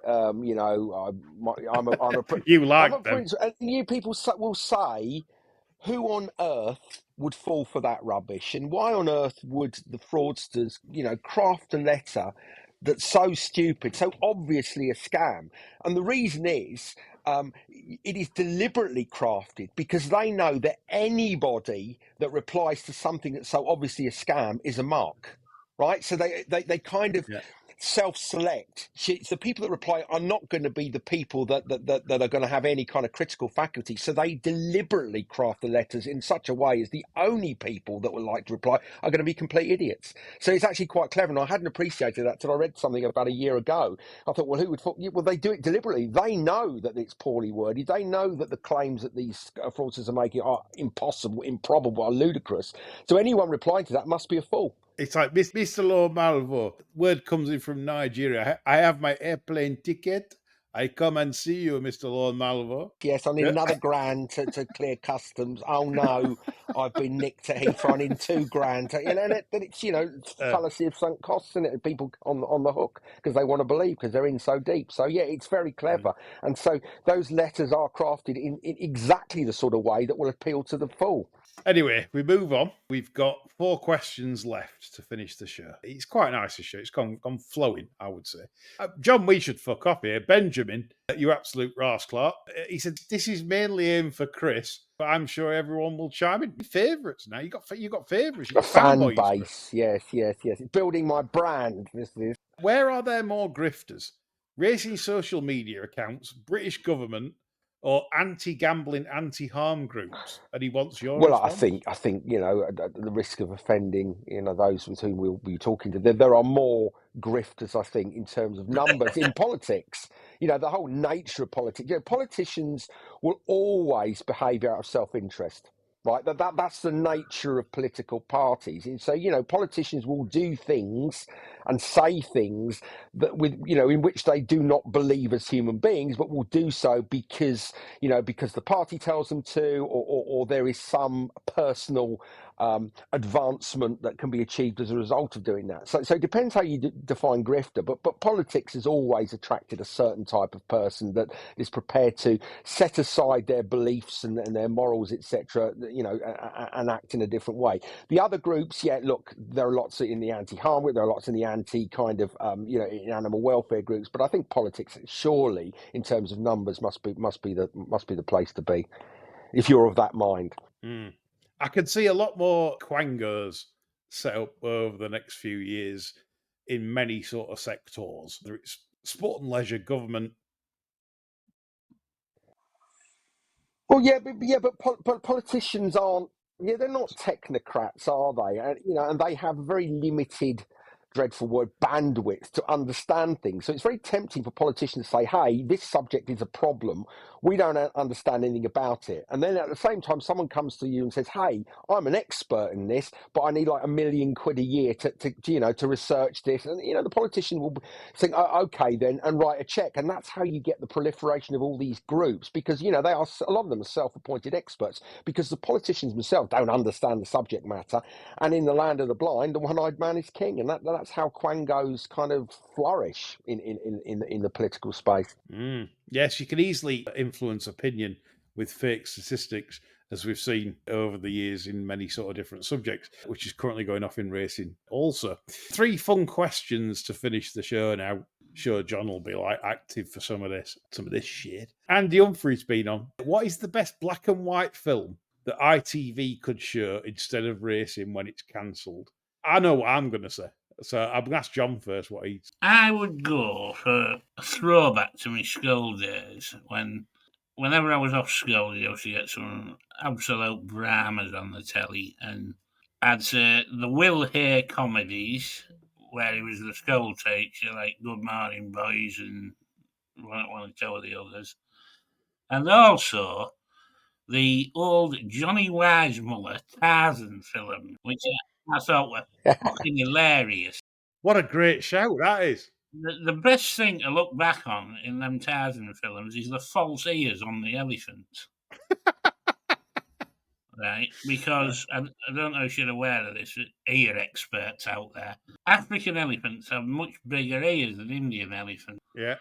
you know, I'm a you like I'm a them. prince, and you people will say, who on earth would fall for that rubbish, and why on earth would the fraudsters, you know, craft a letter that's so stupid, so obviously a scam? And the reason is, it is deliberately crafted because they know that anybody that replies to something that's so obviously a scam is a mark, right? So they kind of self-select. The people that reply are not going to be the people that are going to have any kind of critical faculty. So they deliberately craft the letters in such a way as the only people that would like to reply are going to be complete idiots. So it's actually quite clever. And I hadn't appreciated that till I read something about a year ago. I thought, well, who would? Well, they do it deliberately. They know that it's poorly worded. They know that the claims that these fraudsters are making are impossible, improbable, are ludicrous. So anyone replying to that must be a fool. It's like, Mr. Lord Malvo, word comes in from Nigeria. I have my airplane ticket. I come and see you, Mr. Lord Malvo. Yes, I need another grand to clear customs. Oh no, I've been nicked at Heathrow. I need £2,000. And it's, you know, fallacy of sunk costs, isn't it? People on the hook because they want to believe because they're in so deep. So yeah, it's very clever. And so those letters are crafted in exactly the sort of way that will appeal to the fool. Anyway, we move on. We've got 4 questions left to finish the show. It's quite nice, this show. It's gone flowing, I would say. John, we should fuck off here. Benjamin, you absolute rascal. He said, this is mainly aimed for Chris, but I'm sure everyone will chime in. Favourites now. You got favourites. A fan base. Yes. It's building my brand. This is. Where are there more grifters? Racing social media accounts, British government, or anti-gambling, anti-harm groups? And he wants your Well, response. I think at the risk of offending those with whom we'll be talking to, there are more grifters, I think, in terms of numbers in politics. The whole nature of politics. Politicians will always behave out of self-interest. Right, that's the nature of political parties, and so politicians will do things and say things that in which they do not believe as human beings, but will do so because the party tells them to, or there is some personal advancement that can be achieved as a result of doing that. So it depends how you define grifter, but politics has always attracted a certain type of person that is prepared to set aside their beliefs and their morals, etc., and act in a different way. The other groups, look, there are lots in the anti-harm group, there are lots in the anti kind of in animal welfare groups, but I think politics, surely, in terms of numbers, must be the place to be, if you're of that mind. I can see a lot more quangos set up over the next few years in many sort of sectors, whether it's sport and leisure, government. Well, but politicians aren't. They're not technocrats, are they? And they have very limited, dreadful word, bandwidth to understand things. So it's very tempting for politicians to say, "Hey, this subject is a problem. We don't understand anything about it." And then at the same time, someone comes to you and says, "Hey, I'm an expert in this, but I need like £1 million a year to research this." And the politician will think, "Oh, okay, then," and write a check. And that's how you get the proliferation of all these groups, because they are, a lot of them are self-appointed experts, because the politicians themselves don't understand the subject matter. And in the land of the blind, the one-eyed man is king, and that's how quangos kind of flourish in the political space. Yes, you can easily influence opinion with fake statistics, as we've seen over the years in many sort of different subjects, which is currently going off in racing also. 3 fun questions to finish the show now. Sure, John will be like active for some of this shit. Andy Humphrey's been on. What is the best black and white film that ITV could show instead of racing when it's cancelled? I know what I'm going to say. So I'm going to ask John first what he's... I would go for a throwback to my school days whenever I was off school, you used to get some absolute dramas on the telly, and I'd say the Will Hay comedies, where he was the school teacher, like Good Morning Boys and one or two of the others, and also the old Johnny Weissmuller Tarzan film, which I thought were fucking hilarious. What a great shout that is. The best thing to look back on in them Tarzan films is the false ears on the elephant. Right? Because I don't know if you're aware of this, ear experts out there. African elephants have much bigger ears than Indian elephants. Yeah.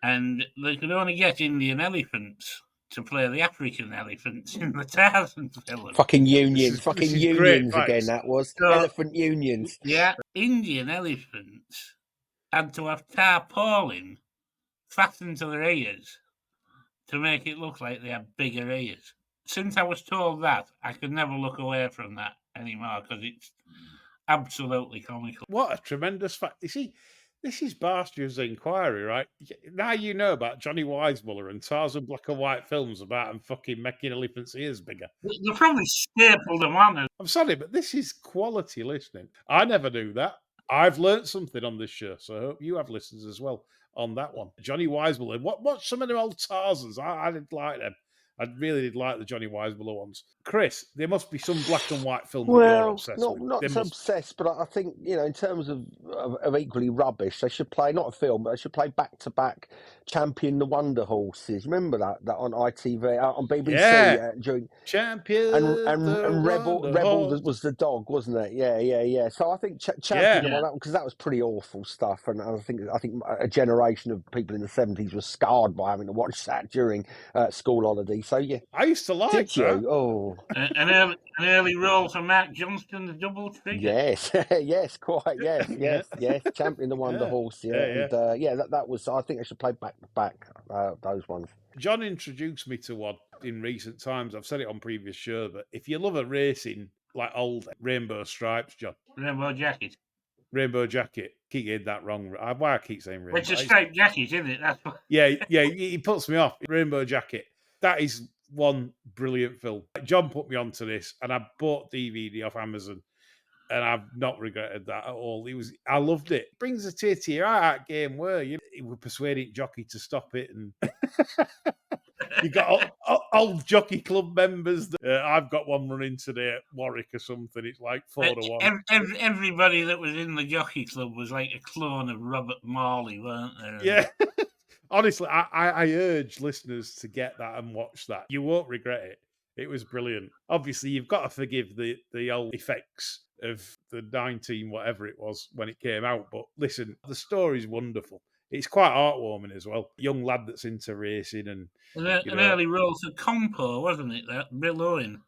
And they could only get Indian elephants to play the African elephants in the Tarzan film. Fucking unions. This is great Unions again, that was. So, Elephant unions. Yeah. Indian elephants had to have tarpaulin fastened to their ears to make it look like they had bigger ears. Since I was told that, I could never look away from that anymore because it's absolutely comical. What a tremendous fact. You see, this is Barstew's inquiry, right? Now you know about Johnny Weissmuller and Tarzan black and white films about him fucking making elephants' ears bigger. They probably stapled them on. I'm sorry, but this is quality listening. I never knew that. I've learnt something on this show, so I hope you have listeners as well on that one. Johnny Weissmuller. Watch some of them old Tarzans. I didn't like them. I really did like the Johnny Weissmuller ones. Chris, there must be some black and white film that you're obsessed with. Not so obsessed, but I think, in terms of equally rubbish, they should play, not a film, but they should play back-to-back Champion the Wonder Horses. Remember that on ITV, on BBC during Champion and Rebel was the dog, wasn't it? Yeah. So I think Champion the Wonder, because that was pretty awful stuff, and I think a generation of people in the 70s was scarred by having to watch that during school holidays. So yeah, I used to like Did you? that. Oh, An early role for Mark Johnston, the double figure. yes, yes, quite, yes. Champion the Wonder Horse, and that was. I think I should play back to back those ones. John introduced me to one in recent times. I've said it on previous shows, but if you love a racing like old Rainbow Stripes, John, Rainbow Jacket. Rainbow Jacket. Keep getting that wrong. Why I keep saying Rainbow? It's a striped jacket, isn't it? That's what... Yeah, he puts me off. Rainbow Jacket. That is one brilliant film. John put me onto this, and I bought DVD off Amazon, and I've not regretted that at all. I loved it. It brings a tear to your eye, that game where you were persuading Jockey to stop it, and you got old Jockey Club members. I've got one running today at Warwick or something. It's like 4-1. Everybody that was in the Jockey Club was like a clone of Robert Morley, weren't there? Yeah. Honestly, I urge listeners to get that and watch that. You won't regret it. It was brilliant. Obviously, you've got to forgive the old effects of the 19 whatever it was when it came out. But listen, the story's wonderful. It's quite heartwarming as well. Young lad that's into racing and an early role for Compo, wasn't it? That Bill Owen.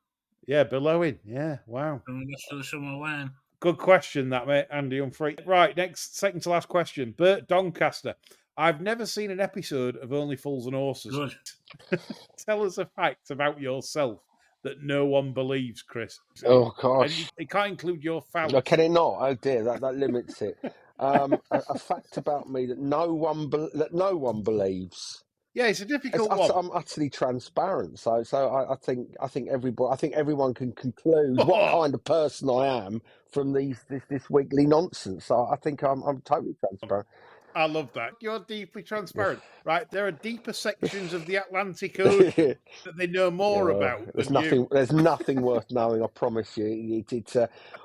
Yeah, Bill Owen. Yeah, wow. From the rest of the summer wine. Good question, that mate, Andy Humphrey. Right, next, second to last question. Bert Doncaster. I've never seen an episode of Only Fools and Horses. Good. Tell us a fact about yourself that no one believes, Chris. Oh gosh, it can't include your phallus. No, can it not? Oh dear, that limits it. A fact about me that no one believes. Yeah, it's a difficult one. I'm utterly transparent, so I think everyone can conclude what kind of person I am from this weekly nonsense. So I think I'm totally transparent. I love that. You're deeply transparent, right? There are deeper sections of the Atlantic Ocean that they know more about. There's nothing worth knowing. I promise you.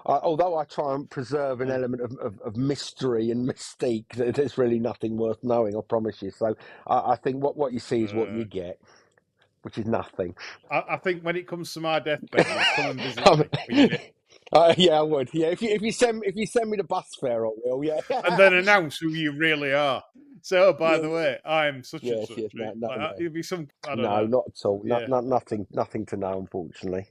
Although I try and preserve an element of mystery and mystique, there's really nothing worth knowing. I promise you. So I think what you see is what you get, which is nothing. I think when it comes to my deathbed, come and visit me. Yeah, I would. Yeah, if you send me the bus fare, I will. Yeah, and then announce who you really are. So, by the way, I'm such and such. It'll be some. I don't know. Not at all. Yeah. Nothing to know, unfortunately.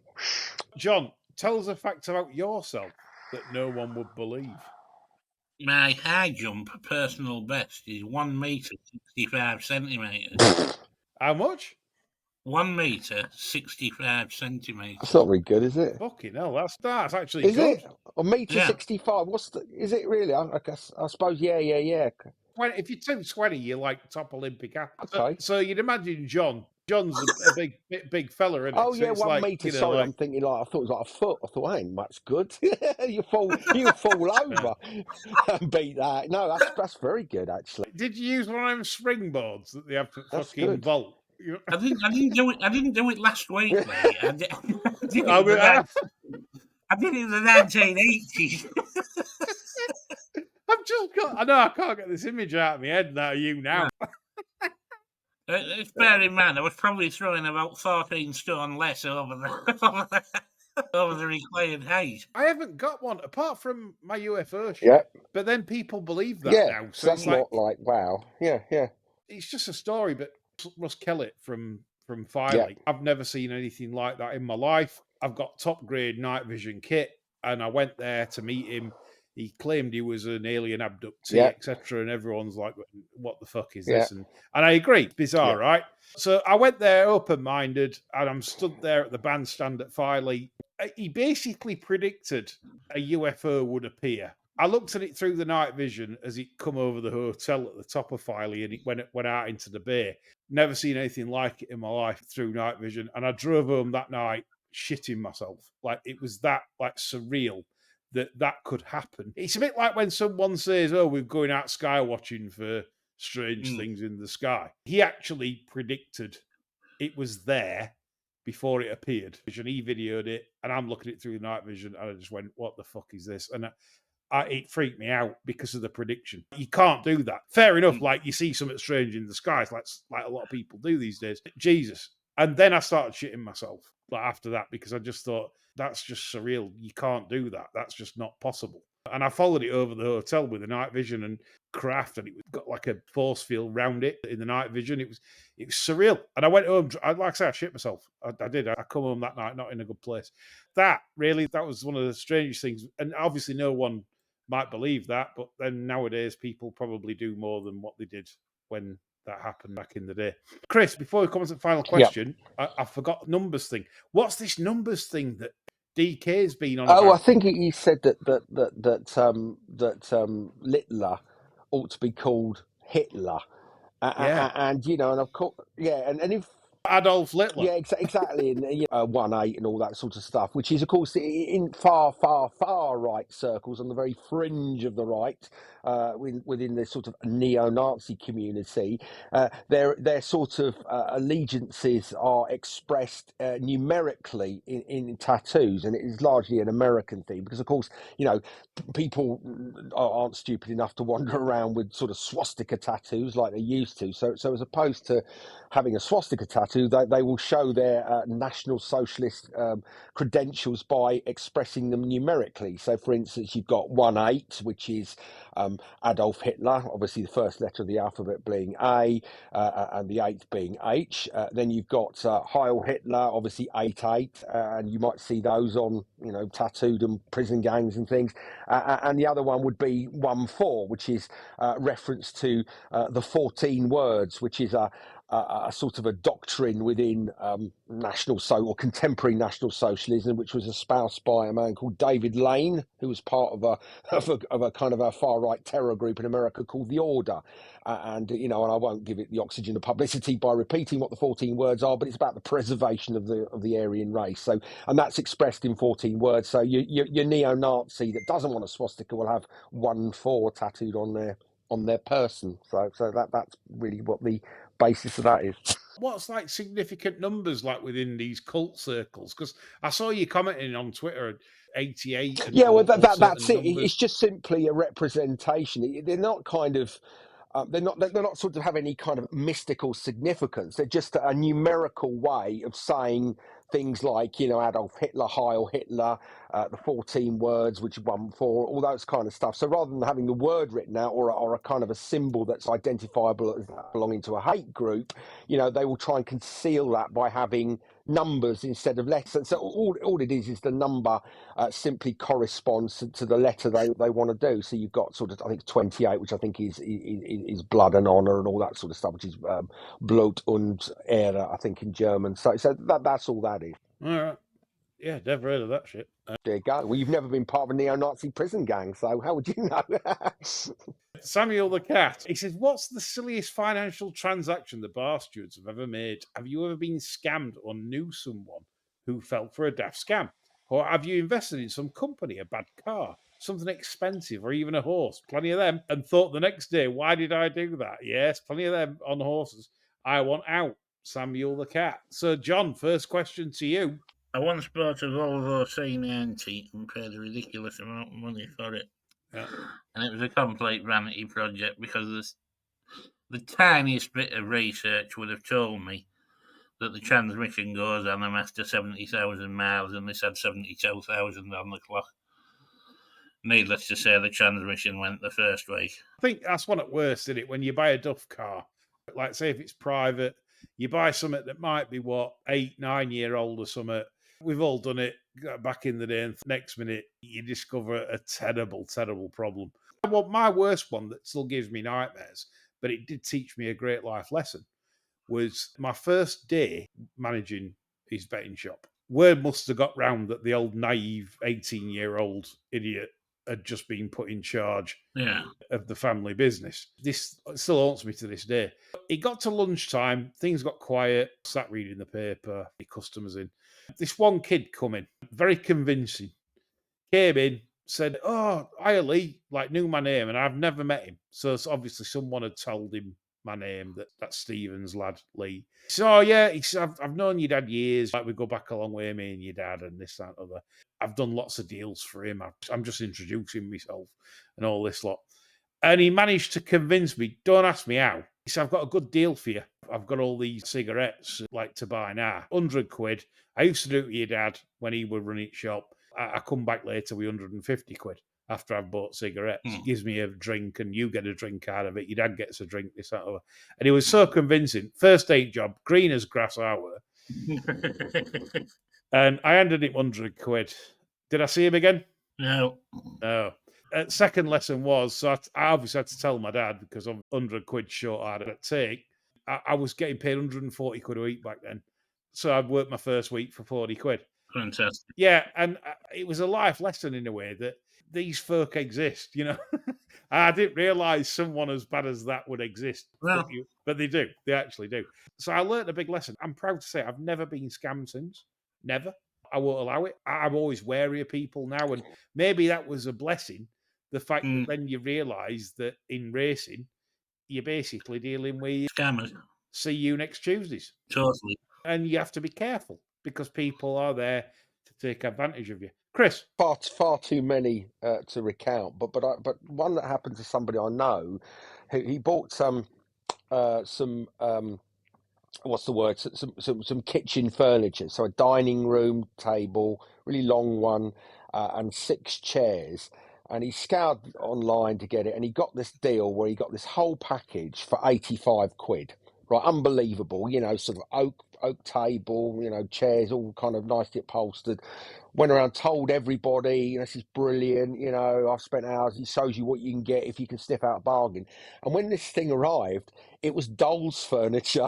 John, tell us a fact about yourself that no one would believe. My high jump personal best is 1 meter 65 centimeters. How much? 1 meter 65 centimeters. That's not very good, is it? Fucking hell, that's actually is good. Is it? A meter 65? Is it really? I suppose. Yeah. If you turn 20, you're like top Olympic athlete. Okay. So you'd imagine John's a big fella, isn't it? Oh so yeah, 1 meter. Sorry, I'm thinking I'm thinking I thought it was like a foot. I thought, ain't much good. you fall over and beat that. No, that's very good actually. Did you use one of them springboards that they have to fucking vault? I didn't do it last week, mate. I did it in the 1980s. I can't get this image out of my head now. You now. It's bear in mind, I was probably throwing about 14 stone less over the required height. I haven't got one apart from my UFO shit. Yeah. But then people believe that now. So that's not like wow. Yeah. It's just a story, but Russ Kellett from Filey. I've never seen anything like that in my life. I've got top grade night vision kit, and I went there to meet him. He claimed he was an alien abductee, etc. And everyone's like, what the fuck is this? And I agree. Bizarre, right? So I went there open-minded, and I'm stood there at the bandstand at Filey. He basically predicted a UFO would appear. I looked at it through the night vision as it come over the hotel at the top of Filey, and it went out into the bay. Never seen anything like it in my life through night vision. And I drove home that night shitting myself. Like, it was that surreal that could happen. It's a bit like when someone says, oh, we're going out sky watching for strange things in the sky. He actually predicted it was there before it appeared. And he videoed it, and I'm looking at it through the night vision, and I just went, what the fuck is this? And it freaked me out because of the prediction. You can't do that. Fair enough, like you see something strange in the skies, like a lot of people do these days. Jesus. And then I started shitting myself after that, because I just thought, that's just surreal. You can't do that. That's just not possible. And I followed it over the hotel with the night vision and craft, and it got like a force field round it in the night vision. It was surreal. And I went home, like I say, I shit myself. I did. I come home that night, not in a good place. That was one of the strangest things. And obviously no one might believe that, but then nowadays people probably do more than what they did when that happened back in the day. Chris, before we come to the final question, I forgot the numbers thing. What's this numbers thing that DK's been on Oh, I about. think he said that Littler ought to be called Hitler, Yeah, and and of course, yeah, and if Adolf Hitler. yeah, exactly, and 1-8 and all that sort of stuff, which is, of course, in far, far, far right circles on the very fringe of the right, within the sort of neo-Nazi community, their sort of allegiances are expressed numerically in tattoos, and it is largely an American thing because, of course, people aren't stupid enough to wander around with sort of swastika tattoos like they used to. So as opposed to having a swastika tattoo, they will show their National Socialist credentials by expressing them numerically. So, for instance, you've got 1-8, which is Adolf Hitler, obviously the first letter of the alphabet being A, and the eighth being H. Then you've got Heil Hitler, obviously 8-8, and you might see those on, tattooed and prison gangs and things. And the other one would be 1-4, which is reference to the 14 words, which is a sort of a doctrine within or contemporary National Socialism, which was espoused by a man called David Lane, who was part of a kind of a far right terror group in America called the Order. And I won't give it the oxygen of publicity by repeating what the 14 words are, but it's about the preservation of the Aryan race. So, and that's expressed in 14 words. So your neo-Nazi that doesn't want a swastika will have 1-4 tattooed on their person. So that's really what the basis of that is. What's like significant numbers like within these cult circles? Because I saw you commenting on Twitter 88 and Yeah, well, or that's certain it. numbers. It's just simply a representation. They're not kind of. They're not sort of have any kind of mystical significance. They're just a numerical way of saying things like, Adolf Hitler, Heil Hitler, the 14 words, which is 1-4, all those kind of stuff. So rather than having the word written out or a kind of a symbol that's identifiable as belonging to a hate group, they will try and conceal that by having numbers instead of letters. And so all it is the number simply corresponds to the letter they want to do. So you've got sort of, I think, 28, which I think is blood and honor and all that sort of stuff, which is Blut und Ehre, I think, in German. So that's all that is. All right. Yeah, never heard of that shit. There you go. Well, you've never been part of a neo-Nazi prison gang, so how would you know? Samuel the Cat. He says, what's the silliest financial transaction the bar stewards have ever made? Have you ever been scammed or knew someone who fell for a daft scam? Or have you invested in some company, a bad car, something expensive, or even a horse? Plenty of them. And thought the next day, why did I do that? Yes, plenty of them on horses. I want out. Samuel the Cat. So, John, first question to you. I once bought a Volvo C90 and paid a ridiculous amount of money for it. Yeah. And it was a complete vanity project because the tiniest bit of research would have told me that the transmission goes on them after 70,000 miles, and this had 72,000 on the clock. Needless to say, the transmission went the first week. I think that's one at worst, isn't it? When you buy a duff car, like say if it's private, you buy something that might be 8-9 year old or something. We've all done it back in the day, and next minute you discover a terrible, terrible problem. Well, my worst one that still gives me nightmares, but it did teach me a great life lesson, was my first day managing his betting shop. Word must have got round that the old naive 18-year-old idiot had just been put in charge of the family business. This still haunts me to this day. It got to lunchtime, things got quiet, sat reading the paper, the customers in. This one kid come in, very convincing, came in, said, "Oh, hi Lee," knew my name, and I've never met him. So obviously someone had told him my name, that's Stephen's lad, Lee. He said, "Oh yeah," he said, I've known your dad years, we go back a long way, me and your dad, and this, that, and other. I've done lots of deals for him. I'm just introducing myself and all this lot. And he managed to convince me, don't ask me how. He said, "I've got a good deal for you. I've got all these cigarettes to buy now. 100 quid. I used to do it with your dad when he would run his shop. I come back later with 150 quid after I've bought cigarettes. Gives me a drink and you get a drink out of it. Your dad gets a drink, this, that, other." And he was so convincing. First aid job, green as grass hour. And I handed him 100 quid. Did I see him again? No. Second lesson was, so I obviously had to tell my dad because of 100 quid short I had to take. I was getting paid 140 quid a week back then. So I'd worked my first week for 40 quid. Fantastic. Yeah, and it was a life lesson in a way that these folk exist, you know. I didn't realise someone as bad as that would exist, Well, but they do. They actually do. So I learned a big lesson. I'm proud to say I've never been scammed since. Never. I won't allow it. I'm always wary of people now, and maybe that was a blessing. The fact that then you realise that in racing, you're basically dealing with scammers. see you next Tuesdays. Totally. And you have to be careful because people are there to take advantage of you. Chris. Far too many to recount, but one that happened to somebody I know, he bought some what's the word? Some kitchen furniture. So a dining room table, really long one, and 6 chairs. And he scoured online to get it, and he got this deal where he got this whole package for 85 quid. Right, unbelievable. You know, sort of oak table, you know, chairs all kind of nicely upholstered. Went around, told everybody, you know, this is brilliant. You know, I've spent hours. He shows you what you can get if you can sniff out a bargain. And when this thing arrived, it was doll's furniture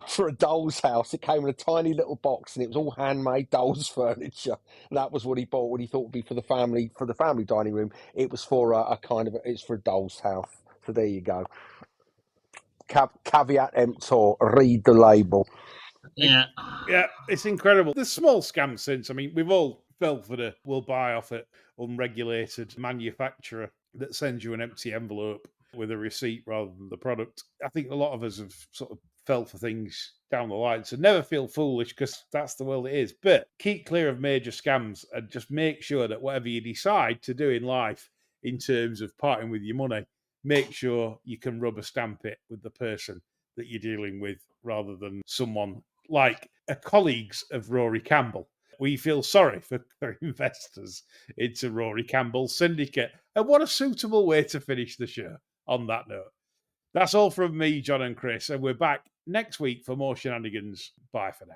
for a doll's house. It came in a tiny little box, and it was all handmade doll's furniture. That was what he bought. What he thought would be for the family dining room. It was for it's for a doll's house. So there you go. Caveat emptor. Read the label. Yeah. Yeah, it's incredible. There's small scams since. I mean, we've all fell for the we'll buy off an unregulated manufacturer that sends you an empty envelope with a receipt rather than the product. I think a lot of us have sort of fell for things down the line. So never feel foolish because that's the world it is. But keep clear of major scams and just make sure that whatever you decide to do in life in terms of parting with your money, make sure you can rubber stamp it with the person that you're dealing with rather than someone like colleagues of Rory Campbell. We feel sorry for investors into Rory Campbell's syndicate. And what a suitable way to finish the show on that note. That's all from me, John and Chris, and we're back next week for more shenanigans. Bye for now.